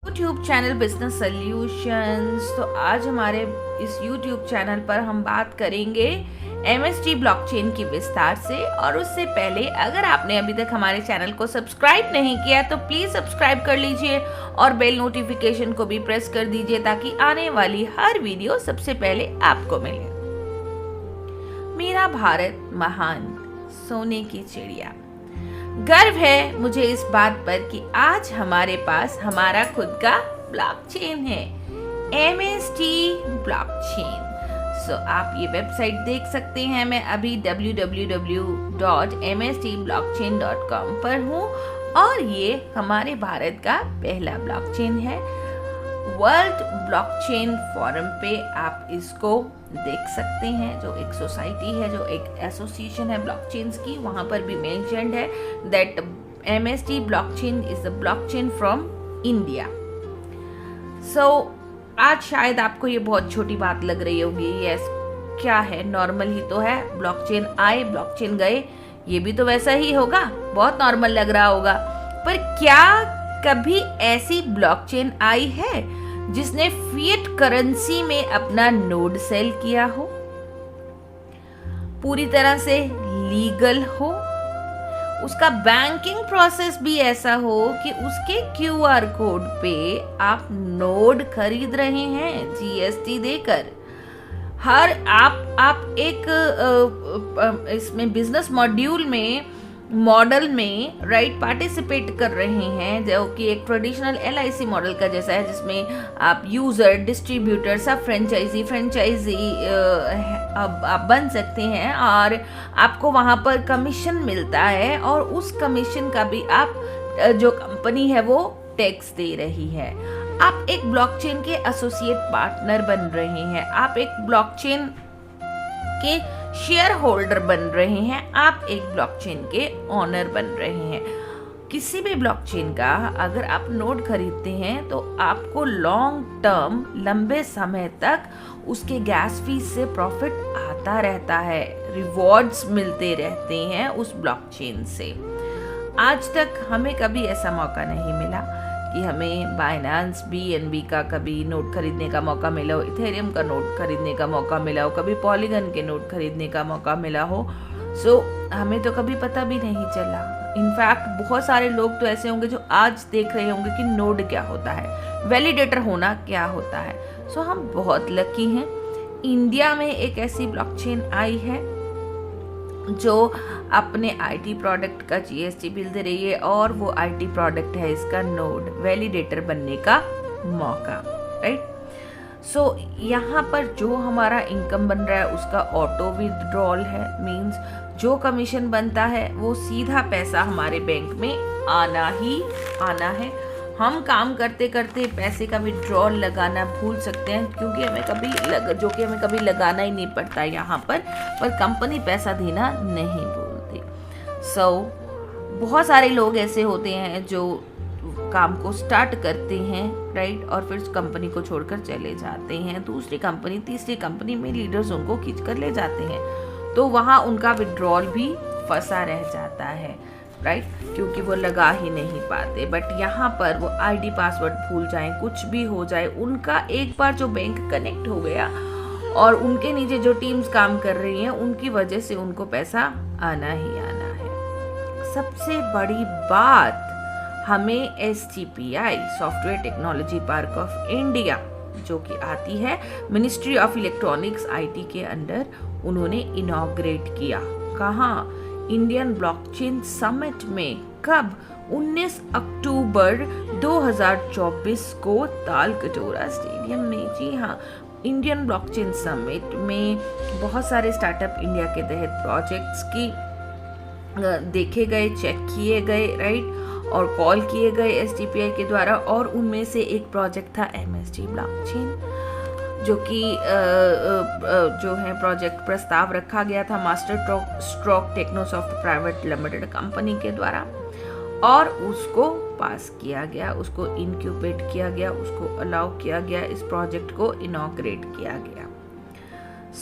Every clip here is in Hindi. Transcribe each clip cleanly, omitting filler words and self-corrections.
YouTube channel business solutions. तो आज हमारे इस यूट्यूब चैनल पर हम बात करेंगे MST ब्लॉकचेन की विस्तार से। और उससे पहले अगर आपने अभी तक हमारे चैनल को सब्सक्राइब नहीं किया तो प्लीज सब्सक्राइब कर लीजिए और बेल नोटिफिकेशन को भी प्रेस कर दीजिए ताकि आने वाली हर वीडियो सबसे पहले आपको मिले। मेरा भारत महान सोने की चिड़िया। गर्व है मुझे इस बात पर कि आज हमारे पास हमारा खुद का ब्लॉकचेन है, MST ब्लॉकचेन। आप ये वेबसाइट देख सकते हैं। मैं अभी www.mstblockchain.com पर हूँ और ये हमारे भारत का पहला ब्लॉकचेन है। वर्ल्ड ब्लॉकचेन फोरम पे आप इसको देख सकते हैं, जो एक सोसाइटी है, जो एक एसोसिएशन है ब्लॉकचेन्स की, वहां पर भी मेंशन्ड है that MST blockchain is the blockchain from India. आज शायद आपको ये बहुत छोटी बात लग रही होगी, यस क्या है, नॉर्मल ही तो है, ब्लॉकचेन आए ब्लॉकचेन गए, ये भी तो वैसा ही होगा, बहुत नॉर्मल लग रहा होगा। पर क्या कभी ऐसी ब्लॉकचेन आई है जिसने फिएट करेंसी में अपना नोड सेल किया हो, पूरी तरह से लीगल हो, उसका बैंकिंग प्रोसेस भी ऐसा हो कि उसके QR कोड पे आप नोड खरीद रहे हैं GST देकर। आप एक इसमें बिजनेस मॉडल में पार्टिसिपेट कर रहे हैं, जो कि एक ट्रेडिशनल LIC मॉडल का जैसा है, जिसमें आप यूजर, डिस्ट्रीब्यूटर, सब फ्रेंचाइजी आप बन सकते हैं और आपको वहां पर कमीशन मिलता है और उस कमीशन का भी आप जो कंपनी है वो टैक्स दे रही है। आप एक ब्लॉकचेन के एसोसिएट पार्टनर बन रहे हैं, आप एक ब्लॉकचेन के शेयर होल्डर बन रहे हैं, आप एक ब्लॉकचेन के ऑनर बन रहे हैं। किसी भी ब्लॉकचेन का अगर आप नोड खरीदते हैं तो आपको लॉन्ग टर्म, लंबे समय तक उसके गैस फीस से प्रॉफिट आता रहता है, रिवॉर्ड्स मिलते रहते हैं उस ब्लॉकचेन से। आज तक हमें कभी ऐसा मौका नहीं मिला कि हमें बाइनेंस BNB का कभी नोट खरीदने का मौका मिला हो, इथेरियम का नोट खरीदने का मौका मिला हो, कभी पॉलीगन के नोट खरीदने का मौका मिला हो। हमें तो कभी पता भी नहीं चला। इनफैक्ट बहुत सारे लोग तो ऐसे होंगे जो आज देख रहे होंगे कि नोड क्या होता है, वैलिडेटर होना क्या होता है। हम बहुत लकी हैं, इंडिया में एक ऐसी ब्लॉकचेन आई है जो अपने IT प्रोडक्ट का GST बिल दे रही है और वो IT प्रोडक्ट है इसका नोड, वैलिडेटर बनने का मौका, राइट। यहाँ पर जो हमारा इनकम बन रहा है उसका ऑटो विथड्रॉल है, मींस जो कमीशन बनता है वो सीधा पैसा हमारे बैंक में आना ही आना है। हम काम करते करते पैसे का विड्रॉल लगाना भूल सकते हैं, क्योंकि हमें कभी लगाना ही नहीं पड़ता यहाँ पर कंपनी पैसा देना नहीं बोलती। बहुत सारे लोग ऐसे होते हैं जो काम को स्टार्ट करते हैं, राइट, और फिर कंपनी को छोड़कर चले जाते हैं, दूसरी कंपनी, तीसरी कंपनी में लीडर्स उनको खींच कर ले जाते हैं, तो वहाँ उनका विड्रॉल भी फंसा रह जाता है, राइट, क्योंकि वो लगा ही नहीं पाते। बट यहाँ पर वो ID पासवर्ड भूल जाएं, कुछ भी हो जाए, उनका एक बार जो बैंक कनेक्ट हो गया और उनके नीचे जो टीम्स काम कर रही हैं उनकी वजह से उनको पैसा आना ही आना है। सबसे बड़ी बात, हमें STPI software technology park of India जो कि आती है मिनिस्ट्री ऑफ इलेक्ट्रॉनिक्स IT के अंडर, उन्होंने इनॉग्रेट किया। कहाँ? इंडियन ब्लॉकचेन समिट में। कब? 19 अक्टूबर 2024 को तालकटोरा स्टेडियम में। जी हाँ, इंडियन ब्लॉकचेन समिट में बहुत सारे स्टार्टअप इंडिया के तहत प्रोजेक्ट्स की देखे गए, चेक किए गए, राइट, और कॉल किए गए STPI के द्वारा, और उनमें से एक प्रोजेक्ट था MST ब्लॉकचेन, जो कि जो है प्रोजेक्ट प्रस्ताव रखा गया था Master Stroke Technosoft Private Limited company के द्वारा, और उसको पास किया गया, उसको इनक्यूबेट किया गया, उसको अलाउ किया गया, इस प्रोजेक्ट को इनॉग्रेट किया गया।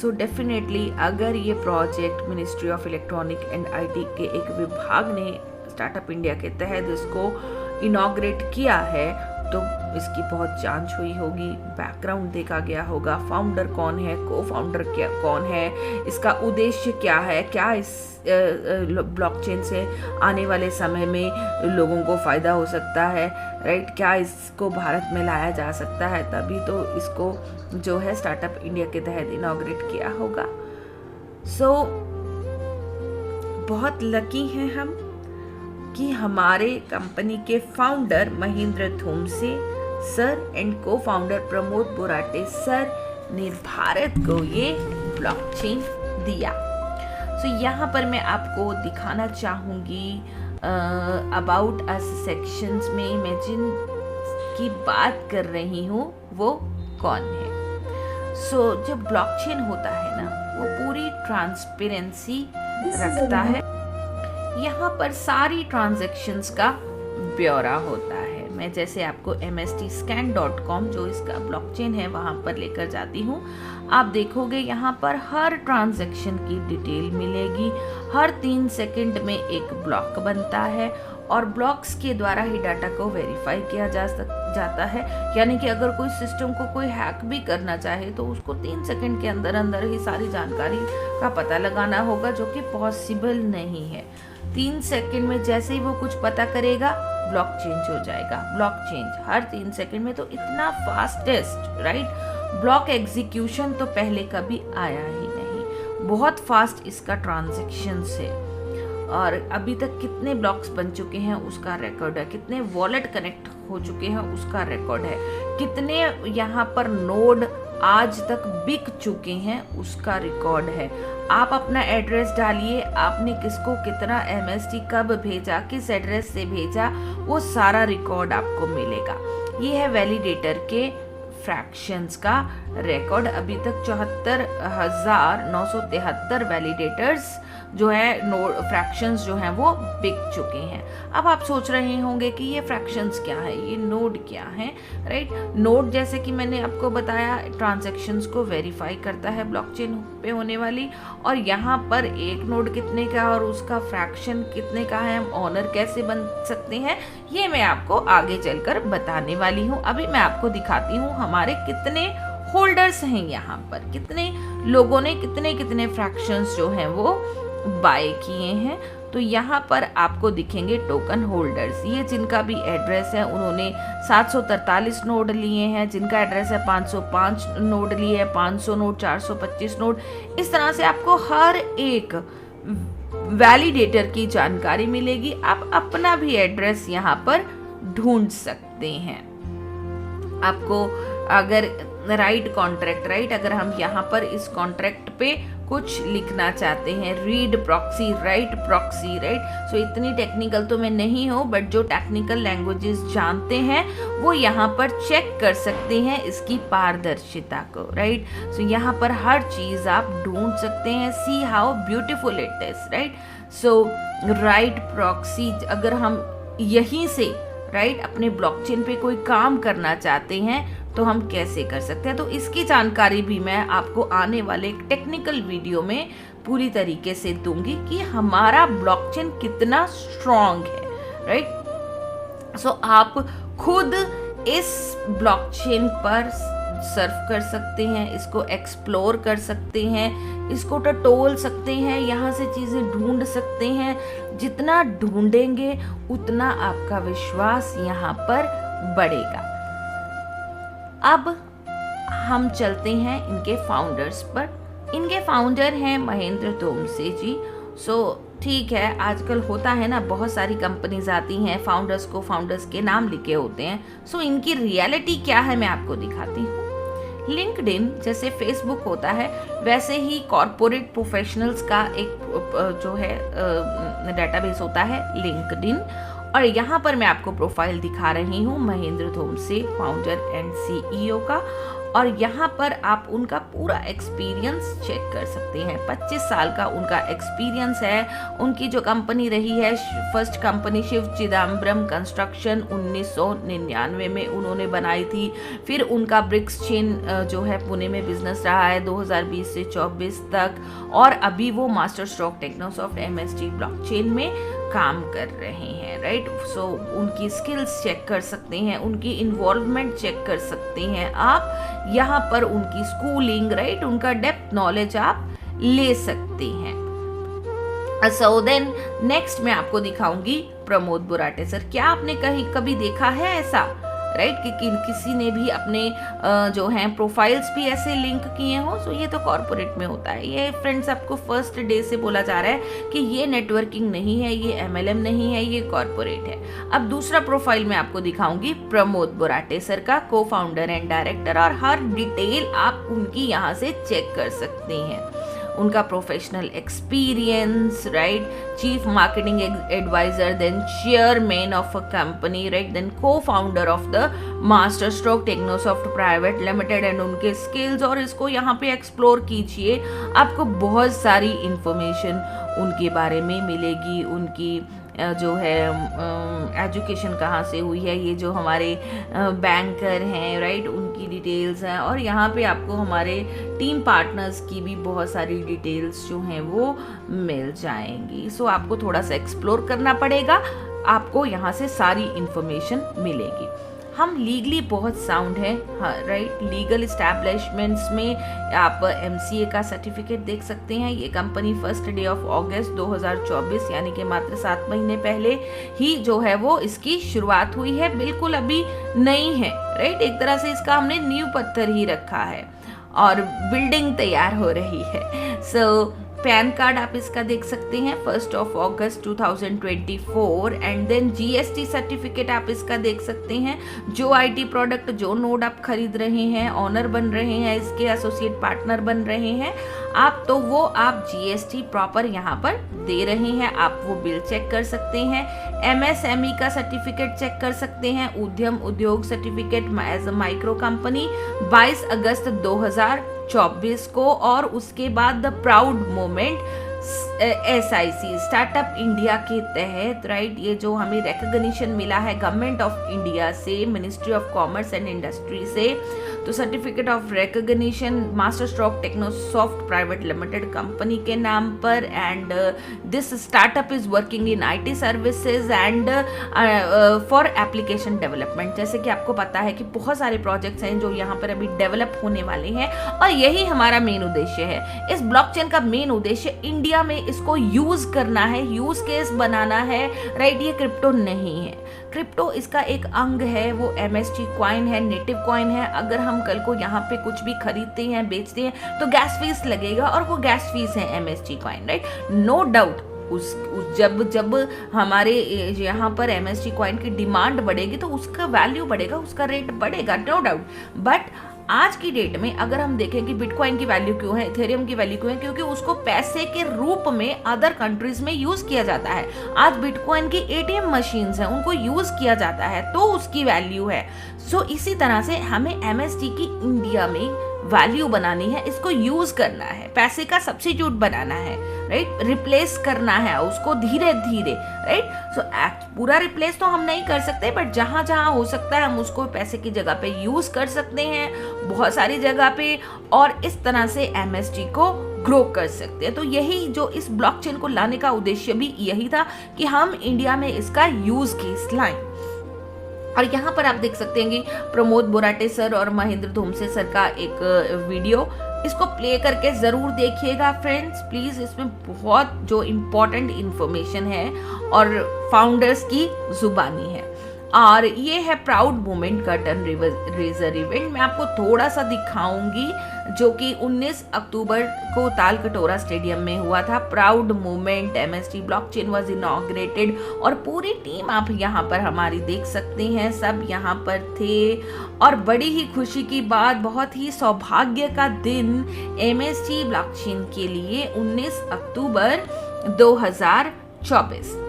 डेफिनेटली अगर ये project ministry of electronic and IT के एक विभाग ने स्टार्टअप इंडिया के तहत इसको इनॉग्रेट किया है, तो इसकी बहुत जांच हुई होगी, बैकग्राउंड देखा गया होगा, फाउंडर कौन है, को फाउंडर क्या कौन है, इसका उद्देश्य क्या है, क्या इस ब्लॉकचेन से आने वाले समय में लोगों को फ़ायदा हो सकता है, राइट, क्या इसको भारत में लाया जा सकता है, तभी तो इसको जो है स्टार्टअप इंडिया के तहत इनॉग्रेट किया होगा। सो बहुत लकी हैं हम कि हमारे कंपनी के फाउंडर महेंद्र धूमसे सर एंड को फाउंडर प्रमोद बोराटे सर ने भारत को ये ब्लॉकचेन दिया। सो यहाँ पर मैं आपको दिखाना चाहूँगी अबाउट अस सेक्शंस में मैं जिन की बात कर रही हूँ वो कौन है। सो जब ब्लॉकचेन होता है ना, वो पूरी ट्रांसपेरेंसी रखता है। यहाँ पर सारी ट्रांजैक्शंस का ब्यौरा होता है। मैं जैसे आपको mstscan.com जो इसका ब्लॉकचेन है वहाँ पर लेकर जाती हूँ। आप देखोगे यहाँ पर हर ट्रांजैक्शन की डिटेल मिलेगी। हर 3 सेकंड में एक ब्लॉक बनता है और ब्लॉक्स के द्वारा ही डाटा को वेरीफाई किया जाता है। यानी कि अगर कोई सिस्टम को कोई हैक भी करना चाहे तो उसको 3 सेकंड के अंदर अंदर ही सारी जानकारी का पता लगाना होगा, जो कि पॉसिबल नहीं है। 3 सेकंड में जैसे ही वो कुछ पता करेगा ब्लॉक चेंज हो जाएगा। ब्लॉक चेंज हर 3 सेकंड में, तो इतना फास्टेस्ट, राइट, ब्लॉक एग्जीक्यूशन तो पहले कभी आया ही नहीं। बहुत फास्ट इसका ट्रांजैक्शन है और अभी तक कितने ब्लॉक्स बन चुके हैं उसका रिकॉर्ड है, कितने वॉलेट कनेक्ट हो चुके हैं उसका रिकॉर्ड है, कितने यहाँ पर नोड आज तक बिक चुके हैं उसका रिकॉर्ड है। आप अपना एड्रेस डालिए, आपने किसको कितना MST कब भेजा, किस एड्रेस से भेजा, वो सारा रिकॉर्ड आपको मिलेगा। ये है वैलिडेटर के फ्रैक्शंस का रिकॉर्ड। अभी तक 74,973 वैलिडेटर्स जो है फ्रैक्शंस जो हैं वो बिक चुके हैं। अब आप सोच रहे होंगे कि ये फ्रैक्शंस क्या है, ये नोड क्या है, राइट। नोड जैसे कि मैंने आपको बताया ट्रांजैक्शंस को वेरीफाई करता है ब्लॉकचेन पे होने वाली, और यहाँ पर एक नोड कितने का और उसका फ्रैक्शन कितने का है, हम ऑनर कैसे बन सकते हैं, ये मैं आपको आगे चलकर बताने वाली हूँ। अभी मैं आपको दिखाती हूँ हमारे कितने होल्डर्स हैं, यहाँ पर कितने लोगों ने कितने कितने फ्रैक्शंस जो हैं वो बाय किए हैं। तो यहाँ पर आपको दिखेंगे टोकन होल्डर्स, ये जिनका भी एड्रेस है उन्होंने 743 नोड लिए हैं, जिनका एड्रेस है 505 नोड लिए हैं, 500 नोड, 425 नोड। इस तरह से आपको हर एक वैलिडेटर की जानकारी मिलेगी। आप अपना भी एड्रेस यहाँ पर ढूंढ सकते हैं। आपको अगर राइट कॉन्ट्रैक्ट, राइट, अगर हम यहाँ पर इस कॉन्ट्रैक्ट पे कुछ लिखना चाहते हैं, read proxy, write proxy, right. So इतनी टेक्निकल तो मैं नहीं हूँ, बट जो टेक्निकल लैंग्वेजेस जानते हैं वो यहाँ पर चेक कर सकते हैं इसकी पारदर्शिता को, राइट। सो यहाँ पर हर चीज़ आप ढूंढ सकते हैं। See how beautiful it is, right. So right proxy, अगर हम यहीं से राइट अपने ब्लॉकचेन पे कोई काम करना चाहते हैं तो हम कैसे कर सकते हैं, तो इसकी जानकारी भी मैं आपको आने वाले एक टेक्निकल वीडियो में पूरी तरीके से दूंगी कि हमारा ब्लॉकचेन कितना स्ट्रॉन्ग है, राइट। सो आप खुद इस ब्लॉकचेन पर सर्फ कर सकते हैं, इसको एक्सप्लोर कर सकते हैं, इसको टटोल सकते हैं, यहाँ से चीज़ें ढूंढ सकते हैं। जितना ढूंढेंगे उतना आपका विश्वास यहाँ पर बढ़ेगा। अब हम चलते हैं इनके फाउंडर्स पर। इनके फाउंडर हैं महेंद्र धूमसे जी। सो ठीक है, आजकल होता है ना, बहुत सारी कंपनीज आती हैं, फाउंडर्स को फाउंडर्स के नाम लिखे होते हैं। सो इनकी रियलिटी क्या है मैं आपको दिखाती हूँ। लिंक्डइन जैसे फेसबुक होता है वैसे ही कॉरपोरेट प्रोफेशनल्स का एक जो है डेटाबेस होता है लिंक्डइन, और यहाँ पर मैं आपको प्रोफाइल दिखा रही हूँ महेंद्र धूमसे, फाउंडर एंड CEO का। और यहाँ पर आप उनका पूरा एक्सपीरियंस चेक कर सकते हैं। 25 साल का उनका एक्सपीरियंस है। उनकी जो कंपनी रही है, first company Shiv Chidambaram construction 1999 में उन्होंने बनाई थी। फिर उनका ब्रिक्स चेन जो है पुणे में बिजनेस रहा है 2020 से 24 तक, और अभी वो मास्टर स्ट्रोक टेक्नोसॉफ्ट MST ब्लॉकचेन में काम कर रहे हैं, राइट। सो उनकी स्किल्स चेक कर सकते हैं, उनकी इन्वॉल्वमेंट चेक कर सकते हैं आप यहाँ पर, उनकी स्कूलिंग, राइट, उनका डेप्थ नॉलेज आप ले सकते हैं। सो देन नेक्स्ट मैं आपको दिखाऊंगी प्रमोद बुराटे सर। क्या आपने कहीं कभी देखा है ऐसा, राइट, कि किसी ने भी अपने जो हैं प्रोफाइल्स भी ऐसे लिंक किए हों? सो ये तो कॉर्पोरेट में होता है। ये फ्रेंड्स आपको फर्स्ट डे से बोला जा रहा है कि ये नेटवर्किंग नहीं है, ये MLM नहीं है, ये कॉर्पोरेट है। अब दूसरा प्रोफाइल मैं आपको दिखाऊंगी प्रमोद बुराटे सर का, को फाउंडर एंड डायरेक्टर, और हर डिटेल आप उनकी यहाँ से चेक कर सकते हैं। उनका professional experience, right, chief marketing adviser, then chairman of a company, right, then co founder of the Master Stroke Technosoft Private Limited, and उनके स्किल्स, और इसको यहाँ पे एक्सप्लोर कीजिए। आपको बहुत सारी इंफॉर्मेशन उनके बारे में मिलेगी, उनकी जो है एजुकेशन कहाँ से हुई है, ये जो हमारे बैंकर हैं, राइट, उनकी डिटेल्स हैं, और यहाँ पे आपको हमारे टीम पार्टनर्स की भी बहुत सारी डिटेल्स जो हैं वो मिल जाएंगी। सो आपको थोड़ा सा एक्सप्लोर करना पड़ेगा, आपको यहाँ से सारी इंफॉर्मेशन मिलेगी। हम लीगली बहुत साउंड है, हाँ, राइट। लीगल इस्टेब्लिशमेंट्स में आप MCA का सर्टिफिकेट देख सकते हैं। ये कंपनी 1 डे ऑफ अगस्त 2024 यानी कि मात्र 7 महीने पहले ही जो है वो इसकी शुरुआत हुई है, बिल्कुल अभी नई है, राइट। एक तरह से इसका हमने नींव पत्थर ही रखा है और बिल्डिंग तैयार हो रही है। सो पैन कार्ड आप इसका देख सकते हैं 1 अगस्त 2024, एंड देन GST सर्टिफिकेट आप इसका देख सकते हैं। जो IT प्रोडक्ट, जो नोड आप खरीद रहे हैं, ऑनर बन रहे हैं, इसके एसोसिएट पार्टनर बन रहे हैं आप, तो वो आप GST प्रॉपर यहाँ पर दे रहे हैं, आप वो बिल चेक कर सकते हैं। MSME का सर्टिफिकेट चेक कर सकते हैं, उद्यम उद्योग certificate as a micro company 22 अगस्त 2024 को, और उसके बाद the proud moment SIC startup India के तहत, राइट, ये जो हमें रिकॉग्निशन मिला है गवर्नमेंट ऑफ इंडिया से, ministry of commerce and industry से, तो certificate of recognition Master Stroke Technosoft Private Limited company के नाम पर, and this startup is working in IT services and for application development. जैसे कि आपको पता है कि बहुत सारे प्रोजेक्ट्स हैं जो यहाँ पर अभी डेवलप होने वाले हैं, और यही हमारा मेन उद्देश्य है। इस ब्लॉकचेन का मेन उद्देश्य इंडिया में इसको यूज करना है, यूज केस बनाना है, राइट। ये क्रिप्टो नहीं है, क्रिप्टो इसका एक अंग है, वो MST कॉइन है, नेटिव कॉइन है। अगर हम कल को यहाँ पे कुछ भी खरीदते हैं, बेचते हैं, तो गैस फीस लगेगा, और वो गैस फीस है MST coin, right. No doubt जब हमारे यहाँ पर MST कॉइन की डिमांड बढ़ेगी तो उसका वैल्यू बढ़ेगा, उसका रेट बढ़ेगा, नो डाउट। बट आज की डेट में अगर हम देखें कि बिटकॉइन की वैल्यू क्यों है, इथेरियम की वैल्यू क्यों है, क्योंकि उसको पैसे के रूप में अदर कंट्रीज में यूज किया जाता है। आज बिटकॉइन की ATM मशीन्स हैं, उनको यूज किया जाता है, तो उसकी वैल्यू है। सो इसी तरह से हमें MST की इंडिया में वैल्यू बनानी है, इसको यूज करना है, पैसे का सब्स्टिट्यूट बनाना है, राइट, रिप्लेस करना है उसको धीरे धीरे, राइट। सो पूरा रिप्लेस तो हम नहीं कर सकते, बट जहां जहां हो सकता है हम उसको पैसे की जगह पे यूज कर सकते हैं, बहुत सारी जगह पे, और इस तरह से MST को ग्रो कर सकते हैं। तो यही जो इस ब्लॉकचेन को लाने का उद्देश्य भी यही था कि हम इंडिया में इसका यूज केस लाएं। और यहाँ पर आप देख सकते हैं कि प्रमोद बुराटे सर और महेंद्र धोमसे सर का एक वीडियो, इसको प्ले करके ज़रूर देखिएगा फ्रेंड्स प्लीज़। इसमें बहुत जो इम्पोर्टेंट इन्फॉर्मेशन है और फाउंडर्स की जुबानी है। और ये है proud moment curtain raiser event. मैं आपको थोड़ा सा दिखाऊंगी, जो कि 19 अक्टूबर को ताल कटोरा स्टेडियम में हुआ था। Proud moment MST blockchain was inaugurated, और पूरी टीम आप यहाँ पर हमारी देख सकते हैं, सब यहाँ पर थे। और बड़ी ही खुशी की बात, बहुत ही सौभाग्य का दिन MST ब्लॉकचेन के लिए 19 अक्टूबर 2024।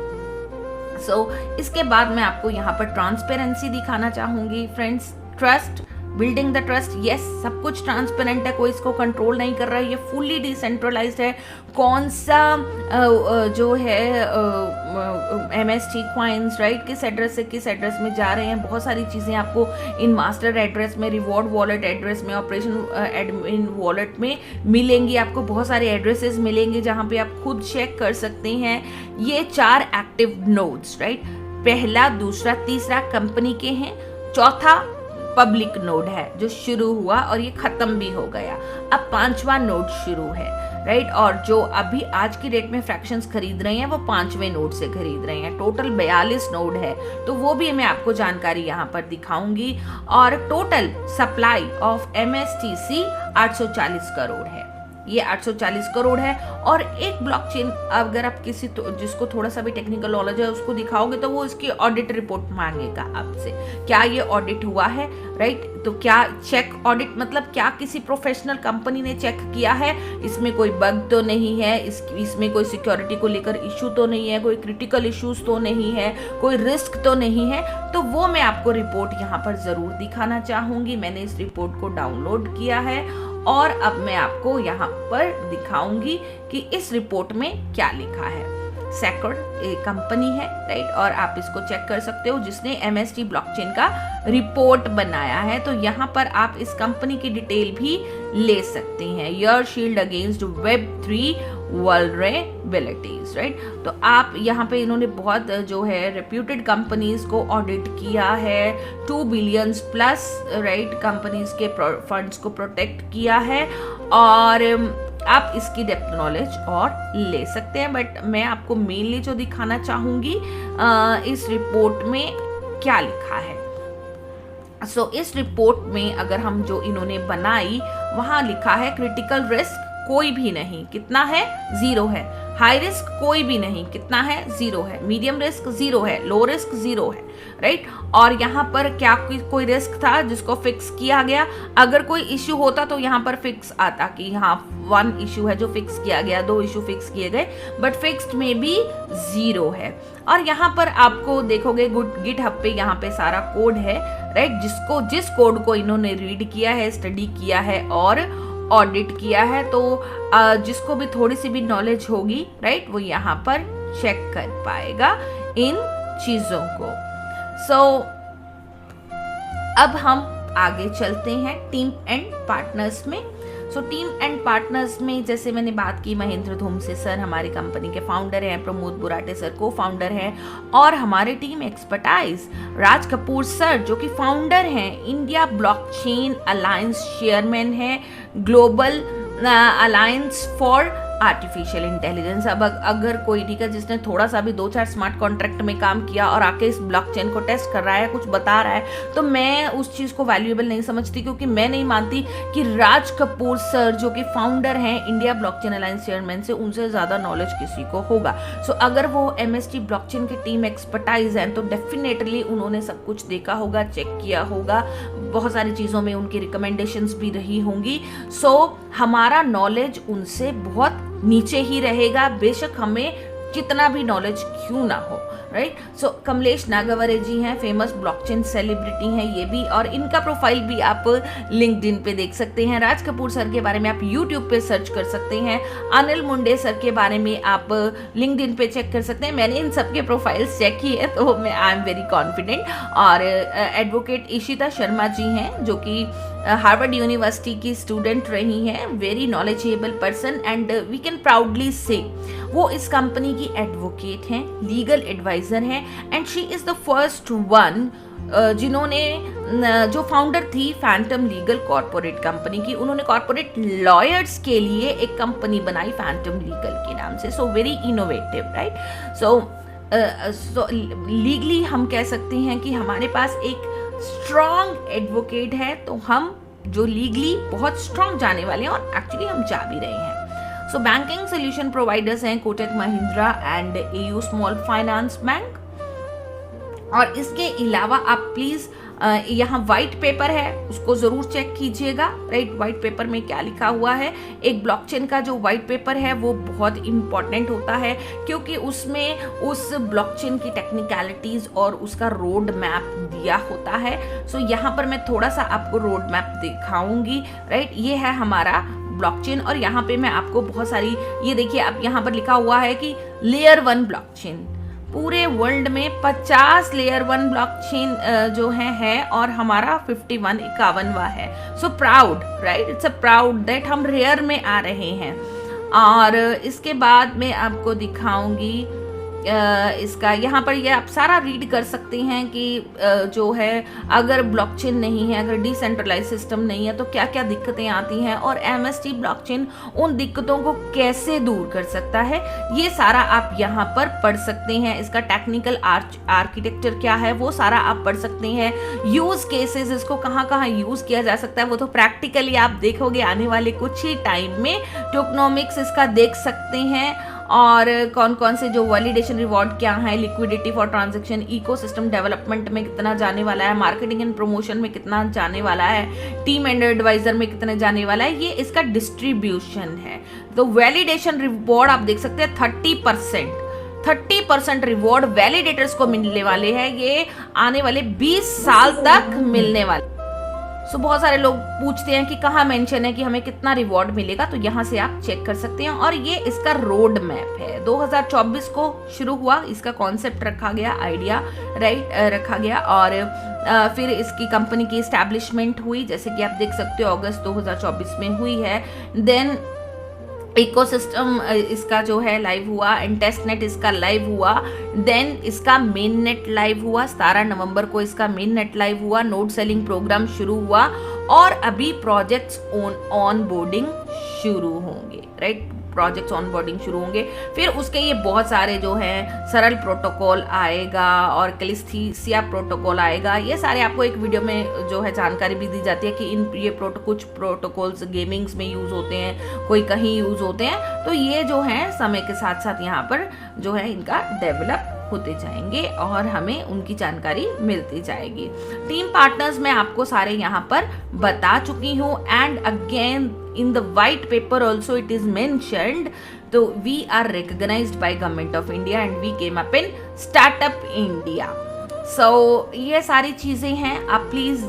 इसके बाद मैं आपको यहाँ पर ट्रांसपेरेंसी दिखाना चाहूंगी friends. Trust, building the trust, yes, सब कुछ ट्रांसपेरेंट है, कोई इसको कंट्रोल नहीं कर रहा है, ये फुल्ली डिसेंट्रलाइज्ड है। कौन सा जो है MST Coins, राइट, किस एड्रेस से किस एड्रेस में जा रहे हैं, बहुत सारी चीज़ें आपको इन मास्टर एड्रेस में, रिवॉर्ड वॉलेट एड्रेस में, ऑपरेशन एडमिन वॉलेट में मिलेंगी। आपको बहुत सारे एड्रेसेस मिलेंगे जहाँ पे आप खुद चेक कर सकते हैं। ये 4 एक्टिव नोड्स, राइट, पहला, दूसरा, तीसरा कंपनी के हैं, चौथा पब्लिक नोड है जो शुरू हुआ और ये खत्म भी हो गया। अब 5वां नोड शुरू है, राइट, और जो अभी आज की डेट में फ्रैक्शंस खरीद रहे हैं वो 5वें नोड से खरीद रहे हैं। टोटल 42 नोड है, तो वो भी मैं आपको जानकारी यहाँ पर दिखाऊंगी। और total supply of MSTC 840 crore है, ये 840 करोड़ है। और एक ब्लॉकचेन अगर आप किसी जिसको थोड़ा सा भी टेक्निकल नॉलेज है उसको दिखाओगे तो वो इसकी ऑडिट रिपोर्ट मांगेगा आपसे, क्या ये ऑडिट हुआ है, राइट। तो क्या चेक ऑडिट मतलब क्या किसी प्रोफेशनल कंपनी ने चेक किया है, इसमें कोई बग तो नहीं है, इसमें कोई सिक्योरिटी को लेकर इशू तो नहीं है, कोई क्रिटिकल इश्यूज तो नहीं है, कोई रिस्क तो नहीं है, तो वो मैं आपको रिपोर्ट यहाँ पर जरूर दिखाना चाहूंगी। मैंने इस रिपोर्ट को डाउनलोड किया है और अब मैं आपको यहाँ पर दिखाऊंगी कि इस रिपोर्ट में क्या लिखा है। सेकंड एक कंपनी है, राइट, और आप इसको चेक कर सकते हो जिसने MST ब्लॉकचेन का रिपोर्ट बनाया है। तो यहाँ पर आप इस कंपनी की डिटेल भी ले सकते हैं। Your shield against Web3 vulnerabilities, right. तो आप यहाँ पे इन्होंने बहुत जो है रेप्यूटेड कंपनीज को ऑडिट किया है, 2 बिलियन प्लस, राइट, कंपनीज के फंड्स को प्रोटेक्ट किया है और आप इसकी डेप्थ नॉलेज और ले सकते हैं। बट मैं आपको मेनली जो दिखाना चाहूंगी इस रिपोर्ट में क्या लिखा है। इस रिपोर्ट में अगर हम जो इन्होंने बनाई वहां लिखा है क्रिटिकल रिस्क कोई भी नहीं, कितना है, 0 है। हाई रिस्क कोई भी नहीं, कितना है, 0 है। मीडियम रिस्क 0 है, लो रिस्क 0 है, राइट। और यहाँ पर क्या कोई रिस्क था जिसको फिक्स किया गया, अगर कोई इश्यू होता तो यहाँ पर फिक्स आता कि हाँ 1 इश्यू है जो फिक्स किया गया, 2 इश्यू फिक्स किए गए, बट फिक्स्ड में भी 0 है। और यहाँ पर आपको देखोगे गिटहब पे यहाँ पे सारा कोड है, राइट, जिस कोड को इन्होंने रीड किया है, स्टडी किया है और ऑडिट किया है। तो जिसको भी थोड़ी सी भी नॉलेज होगी, राइट, वो यहाँ पर चेक कर पाएगा इन चीजों को। अब हम आगे चलते हैं टीम एंड पार्टनर्स में। टीम एंड पार्टनर्स में जैसे मैंने बात की, महेंद्र धुमसे सर हमारी कंपनी के फाउंडर हैं, प्रमोद बुराटे सर को फाउंडर हैं, और हमारे team expertise Raj Kapoor sir जो कि फाउंडर हैं, इंडिया ब्लॉकचेन अलायंस चेयरमैन हैं, global alliance for artificial intelligence. अब अगर कोई, ठीक है, जिसने थोड़ा सा भी 2-4 स्मार्ट कॉन्ट्रैक्ट में काम किया और आके इस ब्लॉकचेन को टेस्ट कर रहा है, कुछ बता रहा है, तो मैं उस चीज़ को वैल्यूएबल नहीं समझती, क्योंकि मैं नहीं मानती कि राज कपूर सर जो कि फाउंडर हैं इंडिया ब्लॉकचेन अलायंस चेयरमैन से, उनसे ज़्यादा नॉलेज किसी को होगा। अगर वो MST ब्लॉकचेन की टीम एक्सपर्टाइज हैं तो डेफिनेटली उन्होंने सब कुछ देखा होगा, चेक किया होगा, बहुत सारी चीज़ों में उनकी रिकमेंडेशंस भी रही होंगी। हमारा नॉलेज उनसे बहुत नीचे ही रहेगा, बेशक हमें कितना भी नॉलेज क्यों ना हो, राइट। कमलेश नागवरे जी हैं, फेमस ब्लॉकचेन सेलिब्रिटी हैं ये भी, और इनका प्रोफाइल भी आप लिंक्डइन पे देख सकते हैं। राज कपूर सर के बारे में आप यूट्यूब पे सर्च कर सकते हैं। अनिल मुंडे सर के बारे में आप लिंक्डइन पे चेक कर सकते हैं। मैंने इन सबके प्रोफाइल्स चेक किए है, तो मैं आई एम वेरी कॉन्फिडेंट। और एडवोकेट इशिता शर्मा जी हैं जो कि हार्वर्ड यूनिवर्सिटी की स्टूडेंट रही हैं, very knowledgeable person, and we can proudly से वो इस कंपनी की एडवोकेट हैं, लीगल एडवाइजर हैं, and she is the first one जिन्होंने, जो फाउंडर थी फैंटम लीगल कॉर्पोरेट कंपनी की, उन्होंने कॉर्पोरेट लॉयर्स के लिए एक कंपनी बनाई फैंटम लीगल के नाम से। Very innovative, right. लीगली हम कह सकते हैं कि हमारे पास एक स्ट्रॉन्ग एडवोकेट है, तो हम जो लीगली बहुत स्ट्रॉन्ग जाने वाले हैं, और एक्चुअली हम जा भी रहे हैं। बैंकिंग सोल्यूशन प्रोवाइडर्स हैं Kotak Mahindra and AU small finance bank. और इसके अलावा आप प्लीज यहाँ व्हाइट पेपर है उसको जरूर चेक कीजिएगा, राइट। व्हाइट पेपर में क्या लिखा हुआ है, एक ब्लॉकचेन का जो व्हाइट पेपर है वो बहुत इंपॉर्टेंट होता है, क्योंकि उसमें उस ब्लॉकचेन की टेक्निकलिटीज और उसका रोड मैप दिया होता है। यहाँ पर मैं थोड़ा सा आपको रोड मैप दिखाऊंगी, राइट। ये है हमारा ब्लॉकचेन, और यहाँ पे मैं आपको बहुत सारी, ये देखिए आप यहाँ पर लिखा हुआ है कि लेयर 1 ब्लॉकचेन, पूरे वर्ल्ड में 50 लेयर 1 ब्लॉकचेन जो है और हमारा 51वां है। So proud, right, it's a proud that हम रेयर में आ रहे हैं। और इसके बाद मैं आपको दिखाऊंगी इसका, यहाँ पर ये आप सारा रीड कर सकते हैं कि जो है अगर ब्लॉकचेन नहीं है, अगर डिसेंट्रलाइज सिस्टम नहीं है तो क्या क्या दिक्कतें आती हैं और एमएसटी ब्लॉकचेन उन दिक्कतों को कैसे दूर कर सकता है, ये सारा आप यहाँ पर पढ़ सकते हैं। इसका टेक्निकल आर्किटेक्चर क्या है वो सारा आप पढ़ सकते हैं। यूज केसेस, इसको कहाँ कहाँ यूज किया जा सकता है वो तो प्रैक्टिकली आप देखोगे आने वाले कुछ ही टाइम में। टोकनोमिक्स इसका देख सकते हैं और कौन कौन से जो वैलिडेशन रिवॉर्ड क्या है, liquidity for transaction, ecosystem development में कितना जाने वाला है, मार्केटिंग एंड प्रमोशन में कितना जाने वाला है, टीम एंड एडवाइजर में कितना जाने वाला है, ये इसका डिस्ट्रीब्यूशन है। तो वैलिडेशन रिवॉर्ड आप देख सकते हैं 30% रिवॉर्ड वैलिडेटर्स को मिलने वाले हैं, ये आने वाले 20 साल तक मिलने वाले। सो बहुत सारे लोग पूछते हैं कि कहाँ मेंशन है कि हमें कितना रिवॉर्ड मिलेगा, तो यहाँ से आप चेक कर सकते हैं। और ये इसका रोड मैप है, 2024 को शुरू हुआ, इसका कॉन्सेप्ट रखा गया, आइडिया राइट रखा गया और फिर इसकी कंपनी की एस्टैब्लिशमेंट हुई, जैसे कि आप देख सकते हो अगस्त 2024 में हुई है। देन इकोसिस्टम इसका जो है लाइव हुआ एंड टेस्ट नेट इसका लाइव हुआ। देन इसका मेन नेट लाइव हुआ, 17 नवंबर को इसका मेन नेट लाइव हुआ। नोड सेलिंग प्रोग्राम शुरू हुआ और अभी प्रोजेक्ट्स ऑन बोर्डिंग शुरू होंगे, राइट, प्रोजेक्ट्स ऑन बोर्डिंग शुरू होंगे। फिर उसके ये बहुत सारे जो है सरल प्रोटोकॉल आएगा और कैलिस्थीसिया प्रोटोकॉल आएगा। ये सारे आपको एक वीडियो में जो है जानकारी भी दी जाती है कि ये कुछ प्रोटोकॉल्स गेमिंग्स में यूज होते हैं, कोई कहीं यूज होते हैं। तो ये जो है समय के साथ साथ यहाँ पर जो है इनका डेवलप होते जाएंगे और हमें उनकी जानकारी मिलती जाएगी। टीम पार्टनर्स मैं आपको सारे यहाँ पर बता चुकी हूँ and again in the white paper also it is mentioned, so we are recognized by Government of India and we came up in Startup India. So ये सारी चीज़ें हैं, आप प्लीज़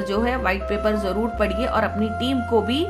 जो है वाइट पेपर ज़रूर पढ़िए और अपनी टीम को भी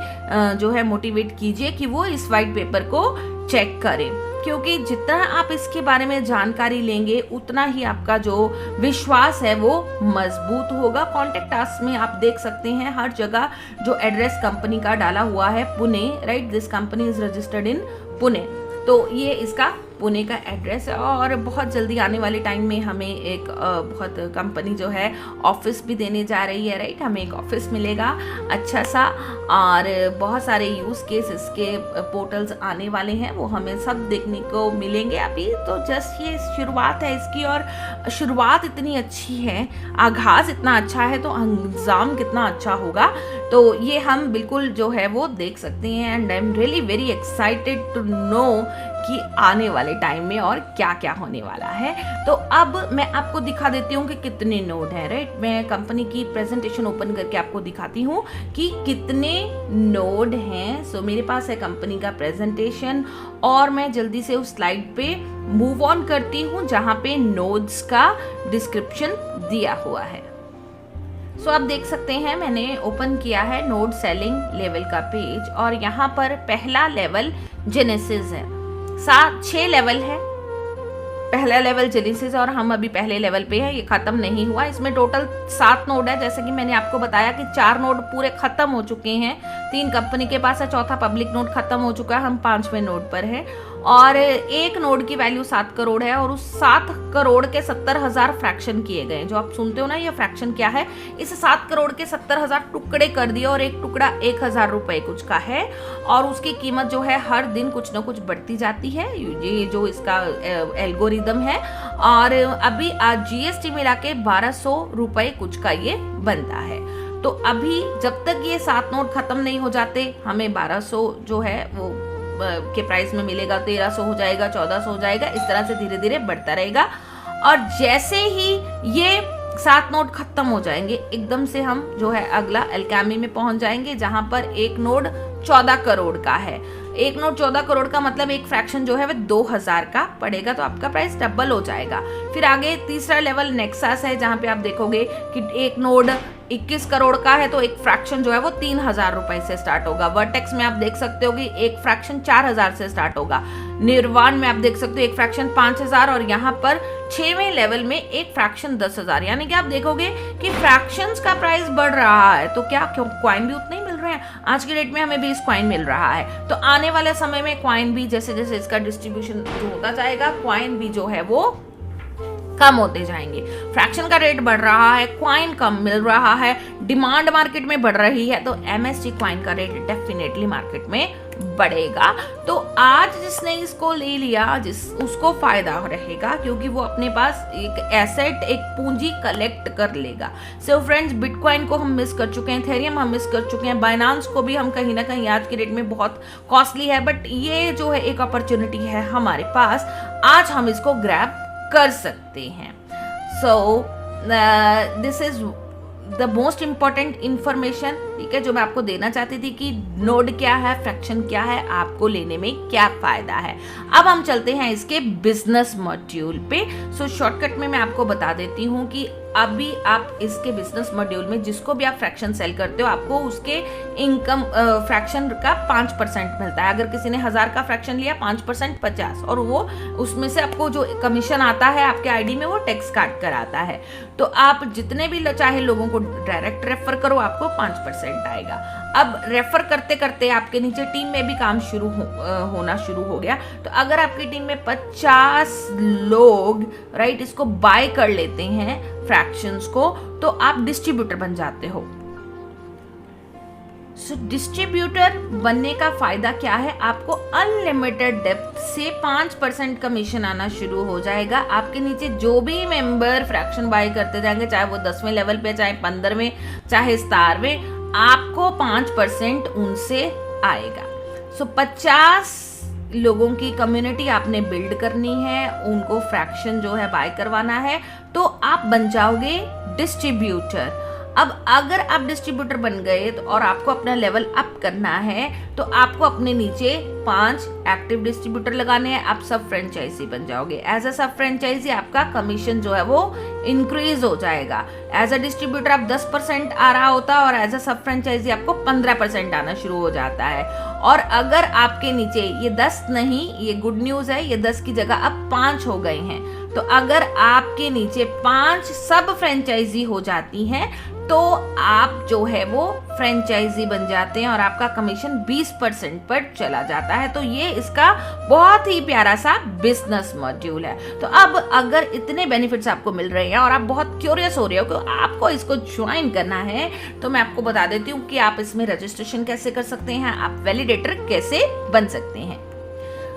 जो है मोटिवेट कीजिए कि वो इस वाइट पेपर को चेक करें, क्योंकि जितना आप इसके बारे में जानकारी लेंगे उतना ही आपका जो विश्वास है वो मजबूत होगा। कॉन्टेक्ट अस में आप देख सकते हैं हर जगह जो एड्रेस कंपनी का डाला हुआ है Pune, right, this company is registered in Pune, तो ये इसका पुणे का एड्रेस है। और बहुत जल्दी आने वाले टाइम में हमें एक बहुत कंपनी जो है ऑफिस भी देने जा रही है, राइट, हमें एक ऑफिस मिलेगा अच्छा सा और बहुत सारे यूज़ केस इसके पोर्टल्स आने वाले हैं, वो हमें सब देखने को मिलेंगे। अभी तो जस्ट ये शुरुआत है इसकी और शुरुआत इतनी अच्छी है, आगाज़ इतना अच्छा है तो अंजाम कितना अच्छा होगा, तो ये हम बिल्कुल जो है वो देख सकते हैं। And I am really very excited to know कि आने वाले टाइम में और क्या क्या होने वाला है। तो अब मैं आपको दिखा देती हूँ कि कितने नोड हैं, राइट, मैं कंपनी की प्रेजेंटेशन ओपन करके आपको दिखाती हूँ कि कितने नोड हैं। सो मेरे पास है कंपनी का प्रेजेंटेशन और मैं जल्दी से उस स्लाइड पे मूव ऑन करती हूँ जहाँ पे नोड्स का डिस्क्रिप्शन दिया हुआ है। सो आप देख सकते हैं मैंने ओपन किया है नोड सेलिंग लेवल का पेज और यहाँ पर पहला लेवल जेनेसिस है, 6 लेवल है। पहला लेवल जेनेसिस और हम अभी पहले लेवल पे है, ये खत्म नहीं हुआ। इसमें टोटल 7 नोड है, जैसे कि मैंने आपको बताया कि 4 नोड पूरे खत्म हो चुके हैं, 3 कंपनी के पास है, चौथा पब्लिक नोड खत्म हो चुका है, हम 5वें नोड पर है और एक नोड की वैल्यू 7 करोड़ है और उस 7 करोड़ के 70,000 फ्रैक्शन किए गए। जो आप सुनते हो ना ये फ्रैक्शन क्या है, इस 7 करोड़ के 70,000 टुकड़े कर दिए और एक टुकड़ा 1,000 रुपए कुछ का है और उसकी कीमत जो है हर दिन कुछ ना कुछ बढ़ती जाती है, ये जो इसका एल्गोरिदम है। और अभी आज जीएसटी मिला के 1,200 रुपए कुछ का ये बनता है। तो अभी जब तक ये 7 नोट खत्म नहीं हो जाते हमें 1,200 जो है वो के प्राइस में मिलेगा, 1,300 हो जाएगा, 1,400 हो जाएगा, इस तरह से धीरे धीरे बढ़ता रहेगा। और जैसे ही ये 7 नोड खत्म हो जाएंगे एकदम से हम जो है अगला एल्केमी में पहुंच जाएंगे जहां पर एक नोड 14 करोड़ का है। एक नोड 14 करोड़ का मतलब एक फ्रैक्शन जो है वह 2,000 का पड़ेगा, तो आपका प्राइस डबल हो जाएगा। फिर आगे तीसरा लेवल नेक्सस है जहां पे आप देखोगे कि एक नोड 21 करोड़ का है तो एक फ्रैक्शन जो है वो 3,000 रुपए से स्टार्ट होगा। वर्टेक्स में आप देख सकते हो कि एक फ्रैक्शन 4,000 से स्टार्ट होगा। निर्वाण में आप देख सकते हो एक फ्रैक्शन 5000 और यहाँ पर 6वें लेवल में एक फ्रैक्शन 10,000। यानी कि आप देखोगे कि फ्रैक्शंस का प्राइस बढ़ रहा है, तो क्या क्यों कॉइन भी उतने ही मिल रहे हैं। आज की डेट में हमें 20 कॉइन मिल रहा है, तो आने वाले समय में कॉइन भी जैसे जैसे इसका डिस्ट्रीब्यूशन जो होता जाएगा, कॉइन भी जो है वो कम होते जाएंगे। फ्रैक्शन का रेट बढ़ रहा है, कॉइन कम मिल रहा है, डिमांड मार्केट में बढ़ रही है, तो एमएसटी कॉइन का रेट डेफिनेटली मार्केट में बढ़ेगा। तो आज जिसने इसको ले लिया उसको फायदा रहेगा, क्योंकि वो अपने पास एक एसेट, एक पूंजी कलेक्ट कर लेगा। सो फ्रेंड्स, बिटकॉइन को हम मिस कर चुके हैं, इथेरियम हम मिस कर चुके हैं, बाइनांस को भी हम कहीं ना कहीं आज की डेट में बहुत कॉस्टली है, बट ये जो है एक अपॉर्चुनिटी है हमारे पास, आज हम इसको ग्रैब कर सकते हैं। So this is the most important information, ठीक है, जो मैं आपको देना चाहती थी कि नोड क्या है, फ्रैक्शन क्या है, आपको लेने में क्या फायदा है। अब हम चलते हैं इसके बिजनेस मॉड्यूल पे। सो शॉर्टकट में मैं आपको बता देती हूँ कि अभी आप इसके बिजनेस मॉड्यूल में जिसको भी आप फ्रैक्शन सेल करते हो, आपको उसके इनकम फ्रैक्शन का 5% मिलता है। अगर किसी ने 1000 का फ्रैक्शन लिया, 5% 50, और वो उसमें से आपको जो कमीशन आता है आपके आईडी में, वो टैक्स काट कर आता है। तो आप जितने भी चाहे लोगों को डायरेक्ट रेफर करो, आपको 5% आएगा। अब रेफर करते करते आपके नीचे टीम में भी काम होना शुरू हो गया। तो अगर आपकी टीम में 50 लोग राइट इसको बाय कर लेते हैं फ्रैक्शंस को, तो आप डिस्ट्रीब्यूटर बन जाते हो। सो डिस्ट्रीब्यूटर बनने का फायदा क्या है, आपको अनलिमिटेड डेप्थ से 5% कमीशन आना शुरू हो जाएगा। आपके नीचे जो भी मेंबर फ्रैक्शन बाय करते जाएंगे, चाहे वो 10वें लेवल पे, चाहे 15वें, चाहे 17वें, आपको 5% उनसे आएगा। सो 50 लोगों की कम्युनिटी आपने बिल्ड करनी है, उनको फ्रैक्शन जो है बाय करवाना है, तो आप बन जाओगे डिस्ट्रीब्यूटर। अब अगर आप डिस्ट्रीब्यूटर बन गए तो और आपको अपना लेवल अप करना है, तो आपको अपने नीचे 5 एक्टिव डिस्ट्रीब्यूटर लगाने हैं, आप सब फ्रेंचाइजी बन जाओगे। एज अ सब फ्रेंचाइजी आपका कमीशन जो है वो इंक्रीज हो जाएगा। एज अ डिस्ट्रीब्यूटर आप 10% आ रहा होता है, और एज अ सब फ्रेंचाइजी आपको 15% आना शुरू हो जाता है। और अगर आपके नीचे ये 10 नहीं, ये गुड न्यूज है, ये 10 की जगह अब 5 हो गए हैं। तो अगर आपके नीचे 5 सब फ्रेंचाइजी हो जाती हैं, तो आप जो है वो फ्रेंचाइजी बन जाते हैं और आपका कमीशन 20% पर चला जाता है। तो ये इसका बहुत ही प्यारा सा बिजनेस मॉड्यूल है। तो अब अगर इतने बेनिफिट्स आपको मिल रहे हैं और आप बहुत क्यूरियस हो रहे हो कि आपको इसको ज्वाइन करना है, तो मैं आपको बता देती हूँ कि आप इसमें रजिस्ट्रेशन कैसे कर सकते हैं, आप वैलिडेटर कैसे बन सकते हैं।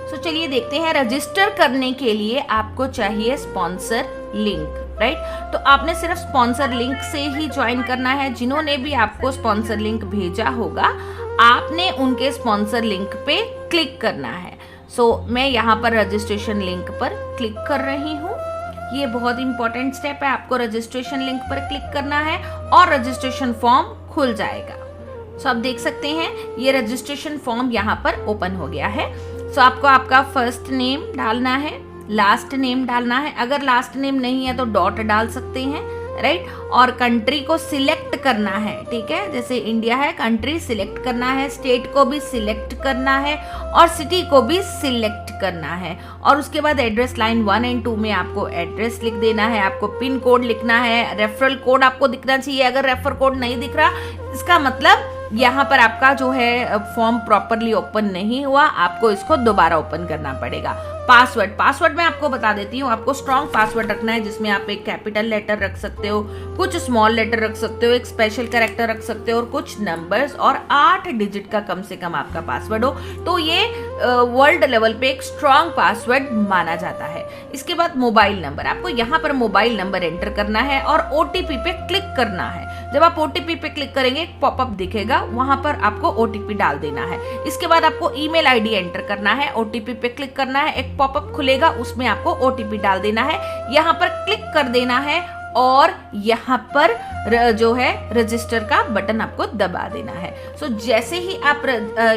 सो चलिए देखते हैं। रजिस्टर करने के लिए आपको चाहिए स्पॉन्सर लिंक, राइट। तो आपने सिर्फ स्पॉन्सर लिंक से ही ज्वाइन करना है। जिन्होंने भी आपको स्पॉन्सर लिंक भेजा होगा, आपने उनके स्पॉन्सर लिंक पे क्लिक करना है। सो मैं यहाँ पर रजिस्ट्रेशन लिंक पर क्लिक कर रही हूँ। ये बहुत इंपॉर्टेंट स्टेप है, आपको रजिस्ट्रेशन लिंक पर क्लिक करना है और रजिस्ट्रेशन फॉर्म खुल जाएगा। सो आप देख सकते हैं ये रजिस्ट्रेशन फॉर्म यहाँ पर ओपन हो गया है। सो आपको आपका फर्स्ट नेम डालना है, लास्ट नेम डालना है। अगर लास्ट नेम नहीं है तो डॉट डाल सकते हैं, राइट। और कंट्री को सिलेक्ट करना है, ठीक है। जैसे इंडिया है, कंट्री सिलेक्ट करना है, स्टेट को भी सिलेक्ट करना है और सिटी को भी सिलेक्ट करना है। और उसके बाद एड्रेस लाइन 1 और 2 में आपको एड्रेस लिख देना है, आपको पिन कोड लिखना है, रेफरल कोड आपको दिखना चाहिए। अगर रेफर कोड नहीं दिख रहा, इसका मतलब यहाँ पर आपका जो है फॉर्म प्रॉपरली ओपन नहीं हुआ, आपको इसको दोबारा ओपन करना पड़ेगा। पासवर्ड मैं आपको बता देती हूँ। आपको स्ट्रॉन्ग पासवर्ड रखना है, जिसमें आप एक कैपिटल लेटर रख सकते हो, कुछ स्मॉल लेटर रख सकते हो, एक स्पेशल कैरेक्टर रख सकते हो और कुछ नंबर्स, और 8 डिजिट का कम से कम आपका पासवर्ड हो। तो ये वर्ल्ड लेवल पे एक स्ट्रॉन्ग पासवर्ड माना जाता है। इसके बाद मोबाइल नंबर, आपको यहाँ पर मोबाइल नंबर एंटर करना है और OTP पे क्लिक करना है। जब आप OTP पे क्लिक करेंगे, एक पॉपअप दिखेगा, वहां पर आपको OTP डाल देना है। इसके बाद आपको ईमेल आईडी एंटर करना है, OTP पे क्लिक करना है, एक पॉपअप खुलेगा, उसमें आपको OTP डाल देना है, यहाँ पर क्लिक कर देना है और यहाँ पर जो है रजिस्टर का बटन आपको दबा देना है। सो जैसे ही आप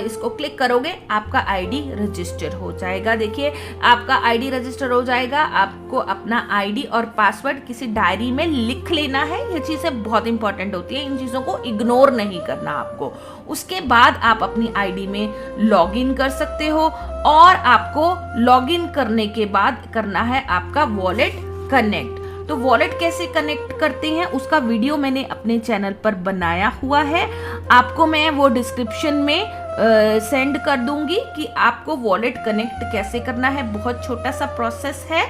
इसको क्लिक करोगे आपका आईडी रजिस्टर हो जाएगा। देखिए आपका आईडी रजिस्टर हो जाएगा। आपको अपना आईडी और पासवर्ड किसी डायरी में लिख लेना है। ये चीज़ें बहुत इंपॉर्टेंट होती है, इन चीज़ों को इग्नोर नहीं करना आपको। उसके बाद आप अपनी आईडी में लॉगिन कर सकते हो और आपको लॉगिन करने के बाद करना है आपका वॉलेट कनेक्ट। तो वॉलेट कैसे कनेक्ट करते हैं उसका वीडियो मैंने अपने चैनल पर बनाया हुआ है, आपको मैं वो डिस्क्रिप्शन में सेंड कर दूंगी कि आपको वॉलेट कनेक्ट कैसे करना है। बहुत छोटा सा प्रोसेस है।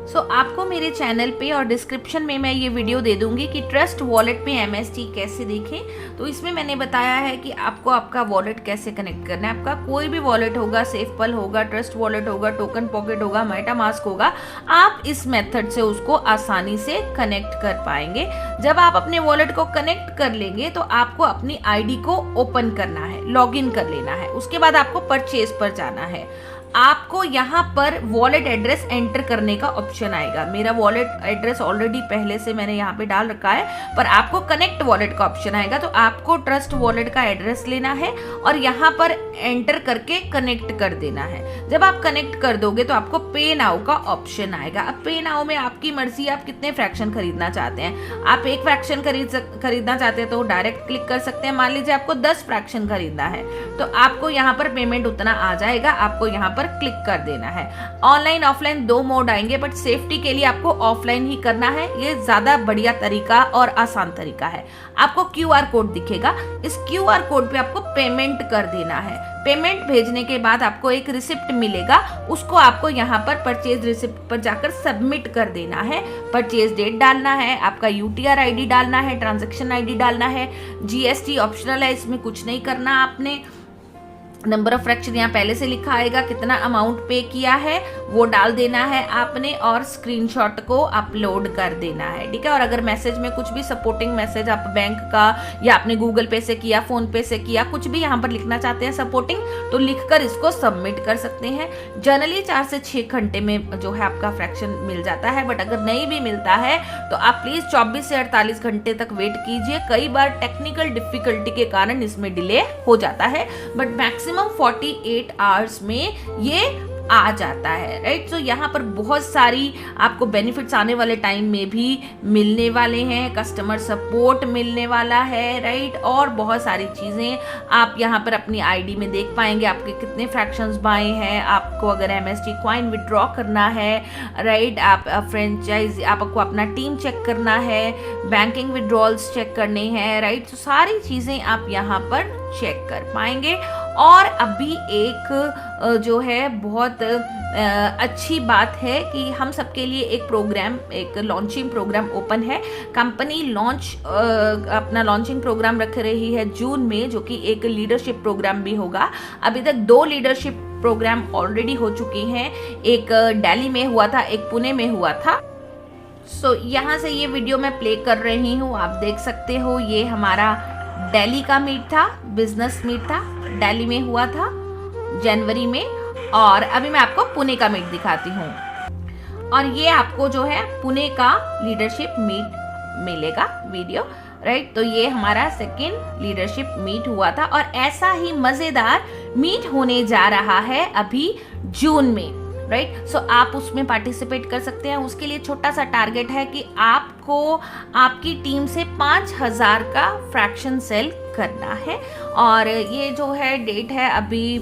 सो आपको मेरे चैनल पे और डिस्क्रिप्शन में मैं ये वीडियो दे दूंगी कि ट्रस्ट वॉलेट पे MST कैसे देखें। तो इसमें मैंने बताया है कि आपको आपका वॉलेट कैसे कनेक्ट करना है। आपका कोई भी वॉलेट होगा, सेफपल होगा, ट्रस्ट वॉलेट होगा, टोकन पॉकेट होगा, मेटामास्क होगा, आप इस मेथड से उसको आसानी से कनेक्ट कर पाएंगे। जब आप अपने वॉलेट को कनेक्ट कर लेंगे तो आपको अपनी आईडी को ओपन करना है, लॉगिन कर लेना है। उसके बाद आपको परचेज पर जाना है। आपको यहाँ पर वॉलेट एड्रेस एंटर करने का ऑप्शन आएगा। मेरा वॉलेट एड्रेस ऑलरेडी पहले से मैंने यहाँ पे डाल रखा है, पर आपको कनेक्ट वॉलेट का ऑप्शन आएगा। तो आपको ट्रस्ट वॉलेट का एड्रेस लेना है और यहाँ पर एंटर करके कनेक्ट कर देना है। जब आप कनेक्ट कर दोगे तो आपको पे नाउ का ऑप्शन आएगा। अब पे नाउ में आपकी मर्जी, आप कितने फ्रैक्शन खरीदना चाहते हैं। आप एक फ्रैक्शन खरीदना चाहते हैं तो डायरेक्ट क्लिक कर सकते हैं। मान लीजिए आपको 10 फ्रैक्शन खरीदना है तो आपको यहाँ पर पेमेंट उतना आ जाएगा, आपको यहाँ पर क्लिक कर देना है। ऑनलाइन ऑफलाइन 2 मोड आएंगे, बट सेफ्टी के लिए आपको ऑफलाइन ही करना है। ये ज्यादा बढ़िया तरीका और आसान तरीका है। आपको QR कोड दिखेगा, इस QR कोड पे आपको पेमेंट कर देना है। पेमेंट भेजने के बाद आपको एक रिसिप्ट मिलेगा, उसको आपको यहाँ पर परचेज रिसिप्ट पर जाकर सबमिट कर देना है। परचेज डेट डालना है, आपका UTR ID डालना है, ट्रांजैक्शन ID डालना है। GST ऑप्शनल है, इसमें कुछ नहीं करना आपने। नंबर ऑफ फ्रैक्शन यहाँ पहले से लिखा आएगा, कितना अमाउंट पे किया है वो डाल देना है आपने और स्क्रीनशॉट को अपलोड कर देना है। ठीक है। और अगर मैसेज में कुछ भी सपोर्टिंग मैसेज आप बैंक का या आपने गूगल पे से किया, फोन पे से किया, कुछ भी यहाँ पर लिखना चाहते हैं सपोर्टिंग, तो लिखकर इसको सबमिट कर सकते हैं। जनरली 4 से 6 घंटे में जो है आपका फ्रैक्शन मिल जाता है, बट अगर नहीं भी मिलता है तो आप प्लीज 24 से 48 घंटे तक वेट कीजिए। कई बार टेक्निकल डिफिकल्टी के कारण इसमें डिले हो जाता है, बट मैक्सिमम 48 आवर्स में ये आ जाता है। राइट। सो यहाँ पर बहुत सारी आपको बेनिफिट्स आने वाले टाइम में भी मिलने वाले हैं। कस्टमर सपोर्ट मिलने वाला है। राइट। और बहुत सारी चीज़ें आप यहाँ पर अपनी आईडी में देख पाएंगे, आपके कितने फ्रैक्शंस बाए हैं। आपको अगर MST कॉइन विड्रॉ करना है, राइट, आप फ्रेंचाइज, आपको अपना टीम चेक करना है, बैंकिंग विड्रॉल्स चेक करने हैं। राइट। तो सारी चीज़ें आप यहाँ पर चेक कर पाएंगे। और अभी एक जो है बहुत अच्छी बात है कि हम सबके लिए एक प्रोग्राम, एक लॉन्चिंग प्रोग्राम ओपन है। कंपनी अपना लॉन्चिंग प्रोग्राम रख रही है जून में, जो कि एक लीडरशिप प्रोग्राम भी होगा। अभी तक 2 लीडरशिप प्रोग्राम ऑलरेडी हो चुके हैं। एक दिल्ली में हुआ था, एक पुणे में हुआ था। सो यहाँ से ये वीडियो मैं प्ले कर रही हूँ, आप देख सकते हो। ये हमारा दिल्ली का मीट था, बिजनेस मीट था, दिल्ली में हुआ था जनवरी में। और अभी मैं आपको पुणे का मीट दिखाती हूँ और ये आपको जो है पुणे का लीडरशिप मीट मिलेगा वीडियो। राइट। तो ये हमारा सेकेंड लीडरशिप मीट हुआ था और ऐसा ही मजेदार मीट होने जा रहा है अभी जून में। राइट। सो आप उसमें पार्टिसिपेट कर सकते हैं। उसके लिए छोटा सा टारगेट है कि आपको आपकी टीम से 5000 का फ्रैक्शन सेल करना है। और ये जो है डेट है अभी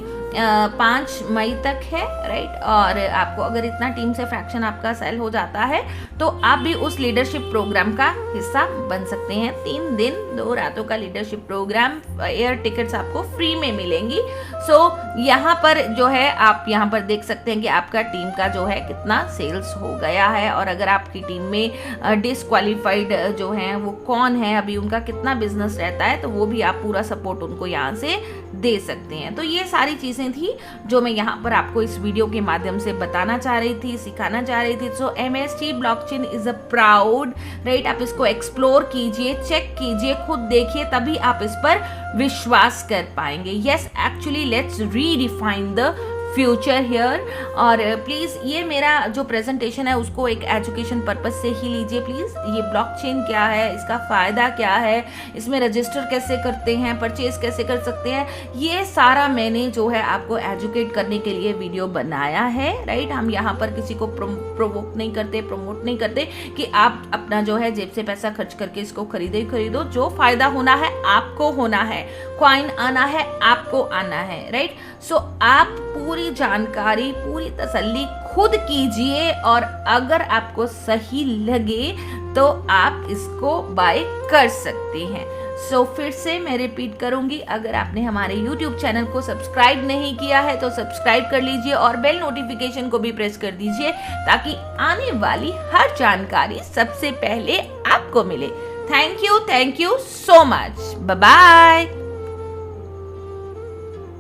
5 मई तक है। राइट। और आपको अगर इतना टीम से फ्रैक्शन आपका सेल हो जाता है तो आप भी उस लीडरशिप प्रोग्राम का हिस्सा बन सकते हैं। 3 दिन 2 रातों का लीडरशिप प्रोग्राम, एयर टिकट्स आपको फ्री में मिलेंगी। सो यहाँ पर जो है आप यहाँ पर देख सकते हैं कि आपका टीम का जो है कितना सेल्स हो गया है। और अगर आपकी टीम में डिसक्वालीफाइड जो हैं वो कौन है, अभी उनका कितना बिजनेस रहता है, तो वो भी आप पूरा सपोर्ट उनको यहाँ से दे सकते हैं। तो ये सारी चीज़ें थी जो मैं यहाँ पर आपको इस वीडियो के माध्यम से बताना चाह रही थी, सिखाना चाह रही थी। सो MST blockchain is a proud. Right. आप इसको एक्सप्लोर कीजिए, चेक कीजिए, खुद देखिए, तभी आप इस पर विश्वास कर पाएंगे। Yes, actually let's redefine the future here. और प्लीज़ ये मेरा जो प्रेजेंटेशन है उसको एक एजुकेशन पर्पस से ही लीजिए प्लीज़। ये ब्लॉकचेन क्या है, इसका फ़ायदा क्या है, इसमें रजिस्टर कैसे करते हैं, परचेज कैसे कर सकते हैं, ये सारा मैंने जो है आपको एजुकेट करने के लिए वीडियो बनाया है, राइट। हम यहाँ पर किसी को प्रोवोक नहीं करते, प्रमोट नहीं करते कि आप अपना जो है जेब से पैसा खर्च करके इसको खरीदो। जो फायदा होना है आपको होना है, कॉइन आना है आपको आना है, राइट। सो आप पूरी जानकारी, पूरी तसल्ली खुद कीजिए और अगर आपको सही लगे तो आप इसको बाय कर सकते हैं। सो फिर से मैं रिपीट करूंगी, अगर आपने हमारे YouTube चैनल को सब्सक्राइब नहीं किया है तो सब्सक्राइब कर लीजिए और बेल नोटिफिकेशन को भी प्रेस कर दीजिए ताकि आने वाली हर जानकारी सबसे पहले आपको मिले। Thank you so much. Bye bye.